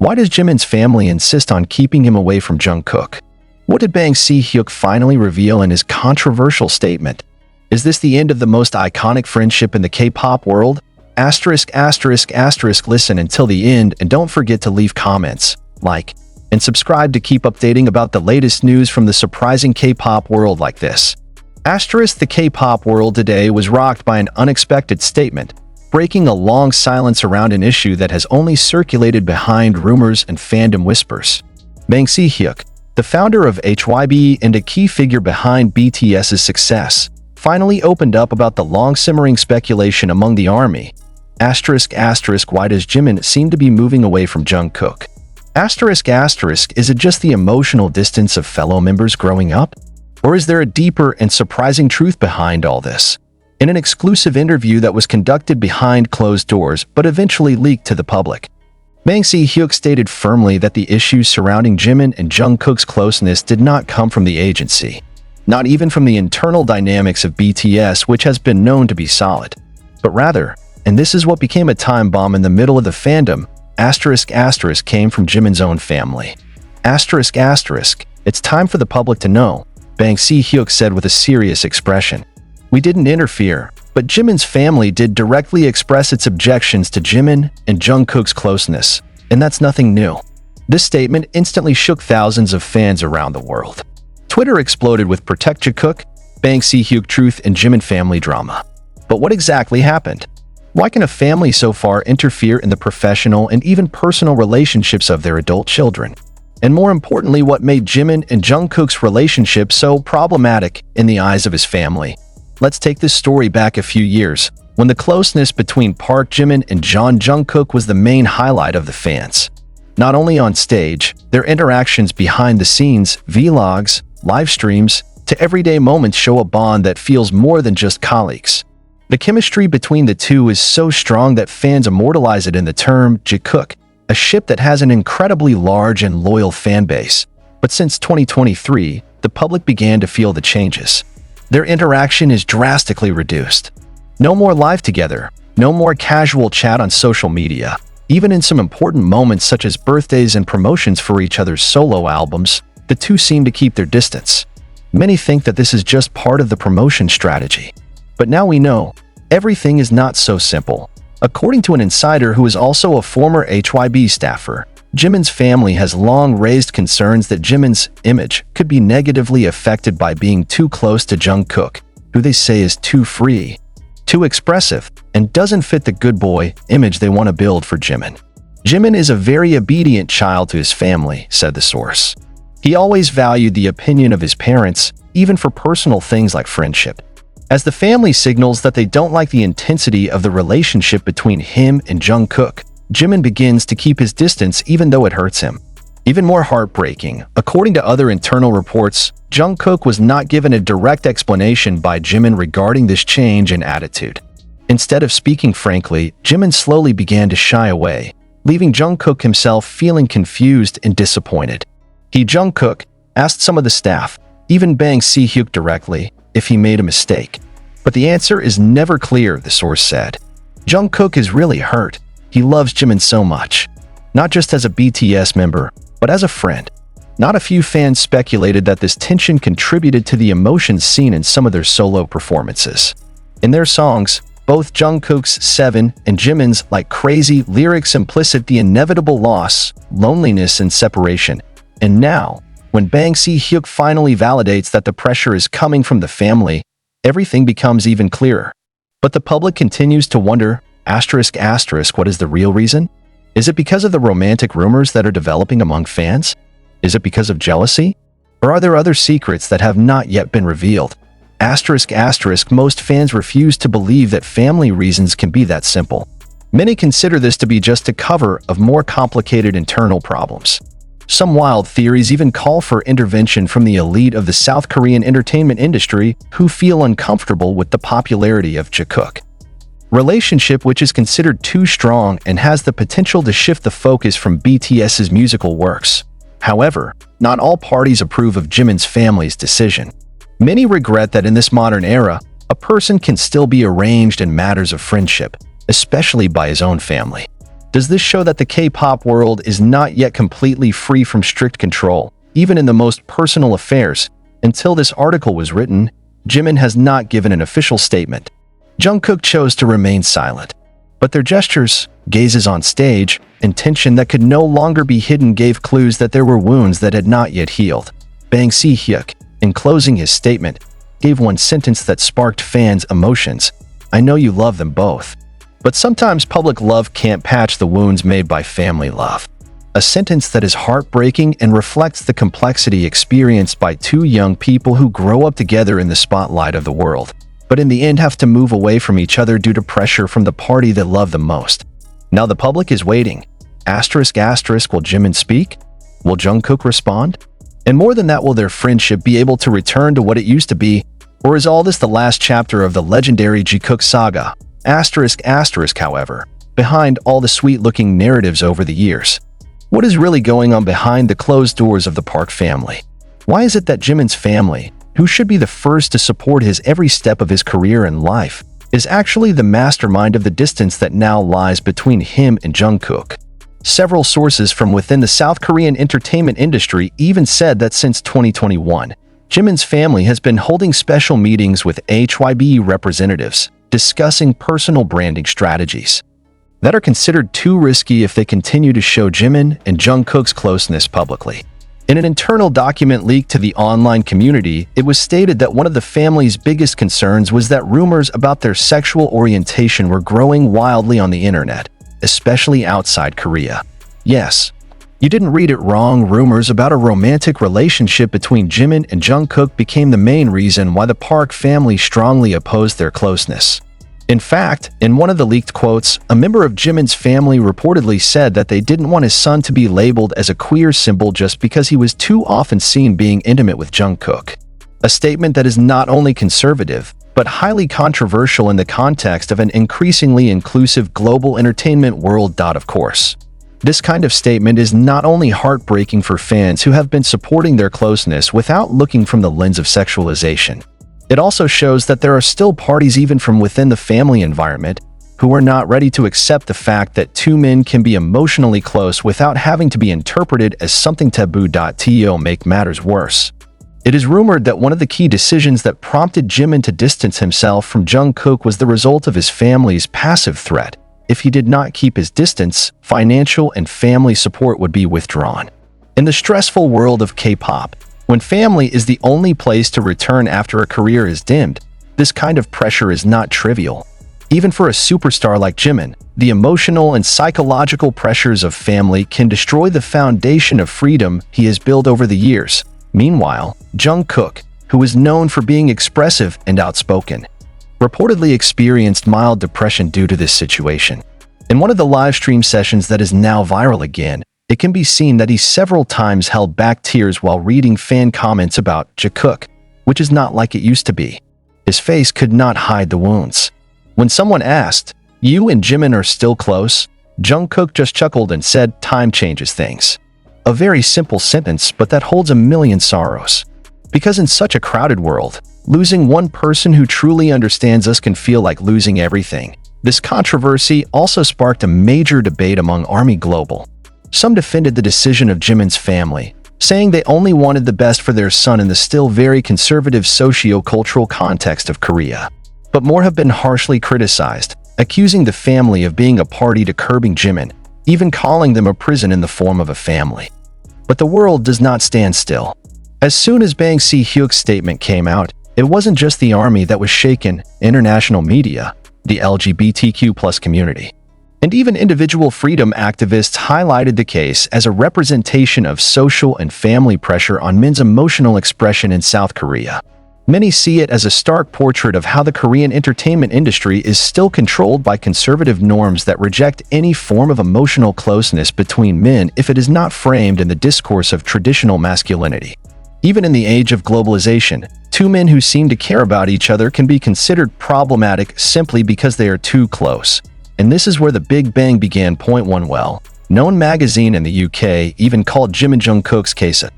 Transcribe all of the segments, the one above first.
Why does Jimin's family insist on keeping him away from Jungkook? What did Si Hyuk finally reveal in his controversial statement? Is this the end of the most iconic friendship in the K-pop world? Listen until the end and don't forget to leave comments, like, and subscribe to keep updating about the latest news from the surprising K-pop world like this. The K-pop world today was rocked by an unexpected statement, breaking a long silence around an issue that has only circulated behind rumors and fandom whispers. Si Hyuk, the founder of HYB and a key figure behind BTS's success, finally opened up about the long-simmering speculation among the ARMY. Why does Jimin seem to be moving away from Jungkook? Is it just the emotional distance of fellow members growing up? Or is there a deeper and surprising truth behind all this? In an exclusive interview that was conducted behind closed doors but eventually leaked to the public, Si Hyuk stated firmly that the issues surrounding Jimin and Jungkook's closeness did not come from the agency, not even from the internal dynamics of BTS, which has been known to be solid, but rather, and this is what became a time bomb in the middle of the fandom, came from Jimin's own family. It's time for the public to know, Si Hyuk said with a serious expression. We didn't interfere, but Jimin's family did directly express its objections to Jimin and Jungkook's closeness, and that's nothing new. This statement instantly shook thousands of fans around the world. Twitter exploded with btsjk, Si Hyuk truth and Jimin family drama. But what exactly happened? Why can a family so far interfere in the professional and even personal relationships of their adult children? And more importantly, what made Jimin and Jungkook's relationship so problematic in the eyes of his family? Let's take this story back a few years, when the closeness between Park Jimin and Jungkook was the main highlight of the fans. Not only on stage, their interactions behind the scenes, vlogs, live streams, to everyday moments show a bond that feels more than just colleagues. The chemistry between the two is so strong that fans immortalize it in the term Jikook, a ship that has an incredibly large and loyal fan base. But since 2023, the public began to feel the changes. Their interaction is drastically reduced. No more live together, no more casual chat on social media. Even in some important moments such as birthdays and promotions for each other's solo albums, the two seem to keep their distance. Many think that this is just part of the promotion strategy. But now we know, everything is not so simple. According to an insider who is also a former HYB staffer, Jimin's family has long raised concerns that Jimin's image could be negatively affected by being too close to Jungkook, who they say is too free, too expressive, and doesn't fit the good boy image they want to build for Jimin. Jimin is a very obedient child to his family, said the source. He always valued the opinion of his parents, even for personal things like friendship. As the family signals that they don't like the intensity of the relationship between him and Jungkook, Jimin begins to keep his distance even though it hurts him. Even more heartbreaking, according to other internal reports, Jungkook was not given a direct explanation by Jimin regarding this change in attitude. Instead of speaking frankly, Jimin slowly began to shy away, leaving Jungkook himself feeling confused and disappointed. Jungkook asked some of the staff, even Si Hyuk directly, if he made a mistake. But the answer is never clear, the source said. Jungkook is really hurt. He loves Jimin so much. Not just as a BTS member, but as a friend. Not a few fans speculated that this tension contributed to the emotions seen in some of their solo performances. In their songs, both Jungkook's 7 and Jimin's Like Crazy lyrics implicit the inevitable loss, loneliness, and separation. And now, when Si Hyuk finally validates that the pressure is coming from the family, everything becomes even clearer. But the public continues to wonder, what is the real reason? Is it because of the romantic rumors that are developing among fans? Is it because of jealousy? Or are there other secrets that have not yet been revealed? Most fans refuse to believe that family reasons can be that simple. Many consider this to be just a cover of more complicated internal problems. Some wild theories even call for intervention from the elite of the South Korean entertainment industry who feel uncomfortable with the popularity of Jungkook relationship, which is considered too strong and has the potential to shift the focus from BTS's musical works. However, not all parties approve of Jimin's family's decision. Many regret that in this modern era, a person can still be arranged in matters of friendship, especially by his own family. Does this show that the K-pop world is not yet completely free from strict control, even in the most personal affairs? Until this article was written, Jimin has not given an official statement. Jungkook chose to remain silent. But their gestures, gazes on stage, and tension that could no longer be hidden gave clues that there were wounds that had not yet healed. Bang Si Hyuk, in closing his statement, gave one sentence that sparked fans' emotions. "I know you love them both. But sometimes public love can't patch the wounds made by family love." A sentence that is heartbreaking and reflects the complexity experienced by two young people who grow up together in the spotlight of the world, but in the end have to move away from each other due to pressure from the party that love them most. Now the public is waiting. Asterisk asterisk, will Jimin speak? Will Jungkook respond? And more than that, will their friendship be able to return to what it used to be? Or is all this the last chapter of the legendary Jikook saga? Asterisk asterisk, however, behind all the sweet-looking narratives over the years, what is really going on behind the closed doors of the Park family? Why is it that Jimin's family, who should be the first to support his every step of his career and life, is actually the mastermind of the distance that now lies between him and Jungkook? Several sources from within the South Korean entertainment industry even said that since 2021, Jimin's family has been holding special meetings with HYBE representatives, discussing personal branding strategies that are considered too risky if they continue to show Jimin and Jungkook's closeness publicly. In an internal document leaked to the online community, it was stated that one of the family's biggest concerns was that rumors about their sexual orientation were growing wildly on the internet, especially outside Korea. Yes, you didn't read it wrong. Rumors about a romantic relationship between Jimin and Jungkook became the main reason why the Park family strongly opposed their closeness. In fact, in one of the leaked quotes, a member of Jimin's family reportedly said that they didn't want his son to be labeled as a queer symbol just because he was too often seen being intimate with Jungkook. A statement that is not only conservative, but highly controversial in the context of an increasingly inclusive global entertainment world. Of course, this kind of statement is not only heartbreaking for fans who have been supporting their closeness without looking from the lens of sexualization. It also shows that there are still parties even from within the family environment who are not ready to accept the fact that two men can be emotionally close without having to be interpreted as something taboo. To make matters worse, it is rumored that one of the key decisions that prompted Jimin to distance himself from Jungkook was the result of his family's passive threat. If he did not keep his distance, financial and family support would be withdrawn. In the stressful world of K-pop, when family is the only place to return after a career is dimmed, this kind of pressure is not trivial. Even for a superstar like Jimin, the emotional and psychological pressures of family can destroy the foundation of freedom he has built over the years. Meanwhile, Jungkook, who is known for being expressive and outspoken, reportedly experienced mild depression due to this situation. In one of the live stream sessions that is now viral again, it can be seen that he several times held back tears while reading fan comments about Jikook, which is not like it used to be. His face could not hide the wounds. When someone asked, "You and Jimin are still close?" Jungkook just chuckled and said, "Time changes things." A very simple sentence, but that holds a million sorrows. Because in such a crowded world, losing one person who truly understands us can feel like losing everything. This controversy also sparked a major debate among ARMY Global. Some defended the decision of Jimin's family, saying they only wanted the best for their son in the still very conservative socio-cultural context of Korea. But more have been harshly criticized, accusing the family of being a party to curbing Jimin, even calling them a prison in the form of a family. But the world does not stand still. As soon as Bang Si Hyuk's statement came out, it wasn't just the army that was shaken, international media, the LGBTQ+ community, and even individual freedom activists highlighted the case as a representation of social and family pressure on men's emotional expression in South Korea. Many see it as a stark portrait of how the Korean entertainment industry is still controlled by conservative norms that reject any form of emotional closeness between men if it is not framed in the discourse of traditional masculinity. Even in the age of globalization, two men who seem to care about each other can be considered problematic simply because they are too close. And this is where the Big Bang began. Point one well-known magazine in the UK even called Jimin Jungkook's case a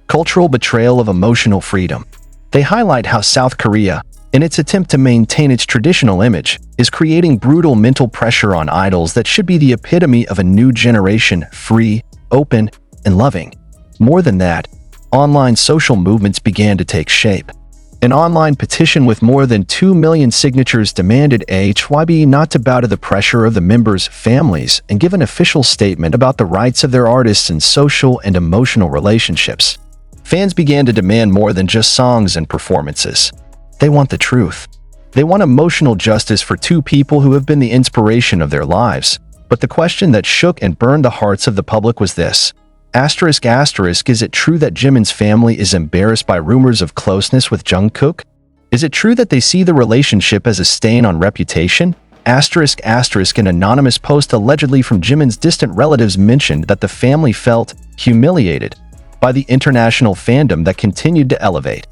cultural betrayal of emotional freedom. They highlight how South Korea, in its attempt to maintain its traditional image, is creating brutal mental pressure on idols that should be the epitome of a new generation, free, open, and loving. More than that, online social movements began to take shape. An online petition with more than 2 million signatures demanded HYB not to bow to the pressure of the members' families and give an official statement about the rights of their artists in social and emotional relationships. Fans began to demand more than just songs and performances. They want the truth. They want emotional justice for two people who have been the inspiration of their lives. But the question that shook and burned the hearts of the public was this. Asterisk, is it true that Jimin's family is embarrassed by rumors of closeness with Jungkook? Is it true that they see the relationship as a stain on reputation? Asterisk, an anonymous post allegedly from Jimin's distant relatives mentioned that the family felt humiliated by the international fandom that continued to elevate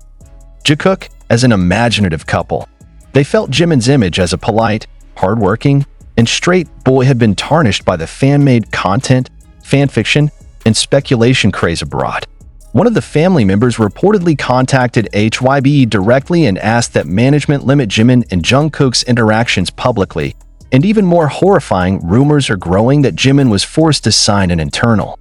Jungkook as an imaginative couple. They felt Jimin's image as a polite, hardworking, and straight boy had been tarnished by the fan-made content, fanfiction, and speculation craze abroad. One of the family members reportedly contacted HYB directly and asked that management limit Jimin and Jungkook's interactions publicly, and even more horrifying, rumors are growing that Jimin was forced to sign an internal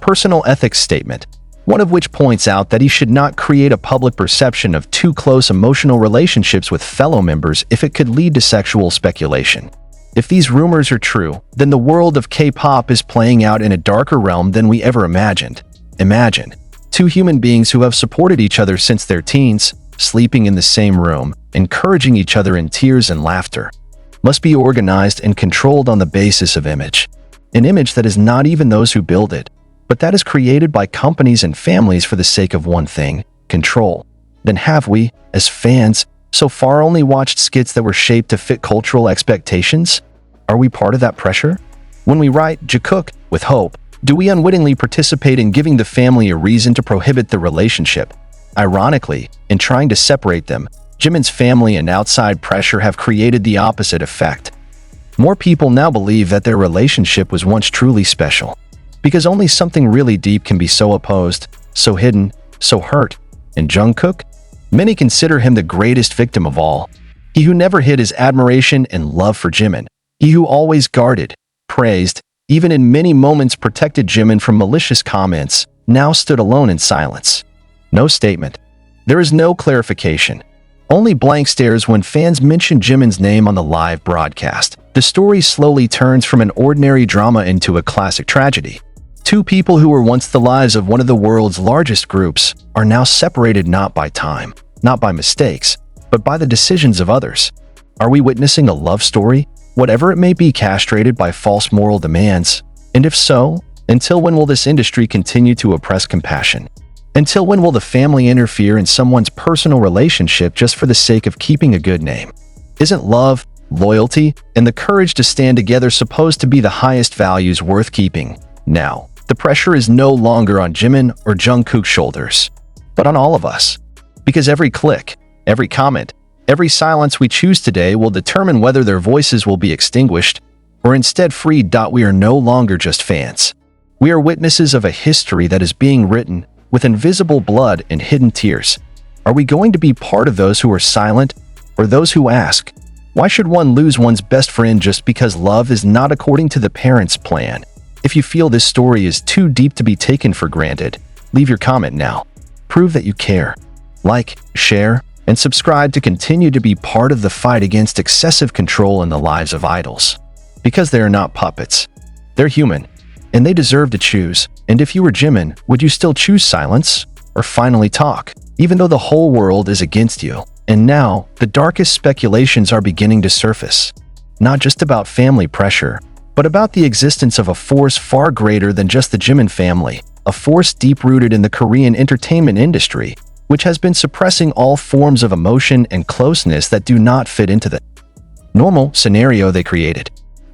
personal ethics statement, one of which points out that he should not create a public perception of too close emotional relationships with fellow members if it could lead to sexual speculation. If these rumors are true, then the world of K-pop is playing out in a darker realm than we ever imagined. Imagine two human beings who have supported each other since their teens, sleeping in the same room, encouraging each other in tears and laughter, must be organized and controlled on the basis of image. An image that is not even those who build it, but that is created by companies and families for the sake of one thing, control. Then have we, as fans, so far only watched skits that were shaped to fit cultural expectations? Are we part of that pressure? When we write Jungkook with hope, do we unwittingly participate in giving the family a reason to prohibit the relationship? Ironically, in trying to separate them, Jimin's family and outside pressure have created the opposite effect. More people now believe that their relationship was once truly special. Because only something really deep can be so opposed, so hidden, so hurt. And Jungkook? Many consider him the greatest victim of all. He who never hid his admiration and love for Jimin. He who always guarded, praised, even in many moments protected Jimin from malicious comments, now stood alone in silence. No statement. There is no clarification. Only blank stares when fans mention Jimin's name on the live broadcast. The story slowly turns from an ordinary drama into a classic tragedy. Two people who were once the lives of one of the world's largest groups are now separated not by time, not by mistakes, but by the decisions of others. Are we witnessing a love story, whatever it may be, castrated by false moral demands? And if so, until when will this industry continue to oppress compassion? Until when will the family interfere in someone's personal relationship just for the sake of keeping a good name? Isn't love, loyalty, and the courage to stand together supposed to be the highest values worth keeping? Now, the pressure is no longer on Jimin or Jungkook's shoulders, but on all of us. Because every click, every comment, every silence we choose today will determine whether their voices will be extinguished or instead freed. We are no longer just fans. We are witnesses of a history that is being written with invisible blood and hidden tears. Are we going to be part of those who are silent or those who ask, why should one lose one's best friend just because love is not according to the parents' plan? If you feel this story is too deep to be taken for granted, leave your comment now. Prove that you care. Like, share, and subscribe to continue to be part of the fight against excessive control in the lives of idols. Because they are not puppets. They're human, and they deserve to choose. And if you were Jimin, would you still choose silence or finally talk, even though the whole world is against you? And now, the darkest speculations are beginning to surface. Not just about family pressure, but about the existence of a force far greater than just the Jimin family, a force deep-rooted in the Korean entertainment industry, which has been suppressing all forms of emotion and closeness that do not fit into the normal scenario they created.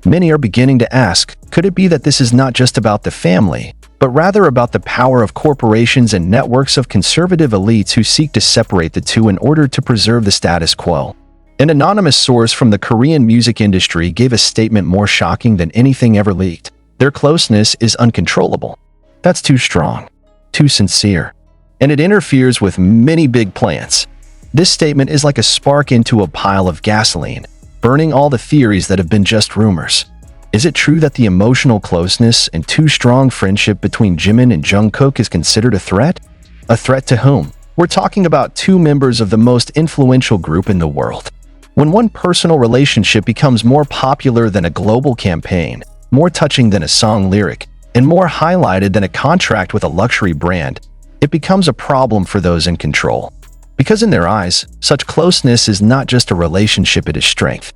Many are beginning to ask, could it be that this is not just about the family, but rather about the power of corporations and networks of conservative elites who seek to separate the two in order to preserve the status quo? An anonymous source from the Korean music industry gave a statement more shocking than anything ever leaked. Their closeness is uncontrollable. That's too strong, too sincere, and it interferes with many big plans. This statement is like a spark into a pile of gasoline, burning all the theories that have been just rumors. Is it true that the emotional closeness and too strong friendship between Jimin and Jungkook is considered a threat? A threat to whom? We're talking about two members of the most influential group in the world. When one personal relationship becomes more popular than a global campaign, more touching than a song lyric, and more highlighted than a contract with a luxury brand, it becomes a problem for those in control. Because in their eyes, such closeness is not just a relationship, it is strength.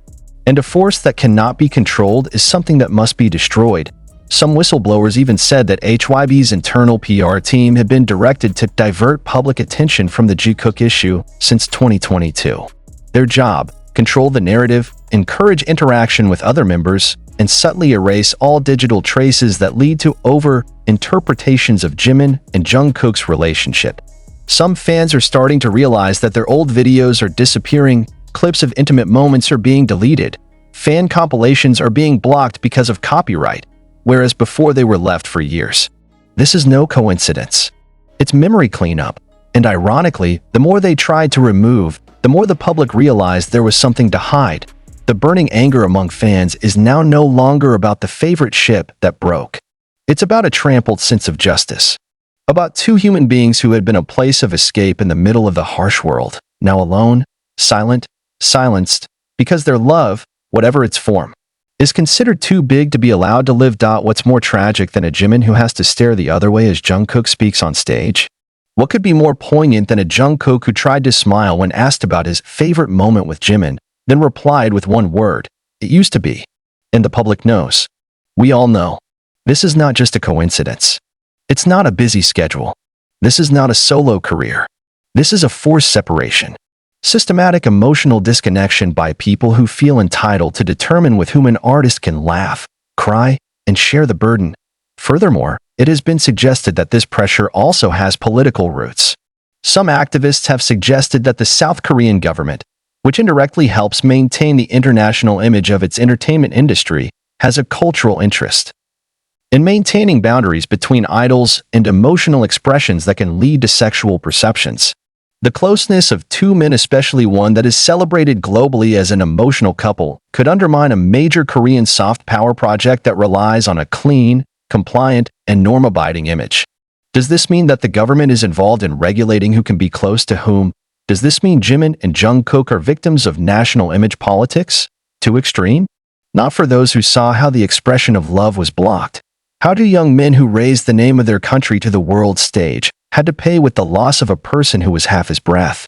And a force that cannot be controlled is something that must be destroyed. Some whistleblowers even said that HYB's internal PR team had been directed to divert public attention from the Jungkook issue since 2022. Their job: control the narrative, encourage interaction with other members, and subtly erase all digital traces that lead to over-interpretations of Jimin and Jungkook's relationship. Some fans are starting to realize that their old videos are disappearing, clips of intimate moments are being deleted, fan compilations are being blocked because of copyright, whereas before they were left for years. This is no coincidence. It's memory cleanup, and ironically, the more they tried to remove, the more the public realized there was something to hide. The burning anger among fans is now no longer about the favorite ship that broke. It's about a trampled sense of justice. About two human beings who had been a place of escape in the middle of the harsh world, now alone, silent, silenced, because their love, whatever its form, is considered too big to be allowed to live. What's more tragic than a Jimin who has to stare the other way as Jungkook speaks on stage? What could be more poignant than a Jungkook who tried to smile when asked about his favorite moment with Jimin, then replied with one word: "It used to be." And the public knows. We all know. This is not just a coincidence. It's not a busy schedule. This is not a solo career. This is a forced separation. Systematic emotional disconnection by people who feel entitled to determine with whom an artist can laugh, cry, and share the burden. Furthermore, it has been suggested that this pressure also has political roots. Some activists have suggested that the South Korean government, which indirectly helps maintain the international image of its entertainment industry, has a cultural interest in maintaining boundaries between idols and emotional expressions that can lead to sexual perceptions. The closeness of two men, especially one that is celebrated globally as an emotional couple, could undermine a major Korean soft power project that relies on a clean, compliant, and norm-abiding image. Does this mean that the government is involved in regulating who can be close to whom? Does this mean Jimin and Jungkook are victims of national image politics? Too extreme? Not for those who saw how the expression of love was blocked. How do young men who raised the name of their country to the world stage had to pay with the loss of a person who was half his breath?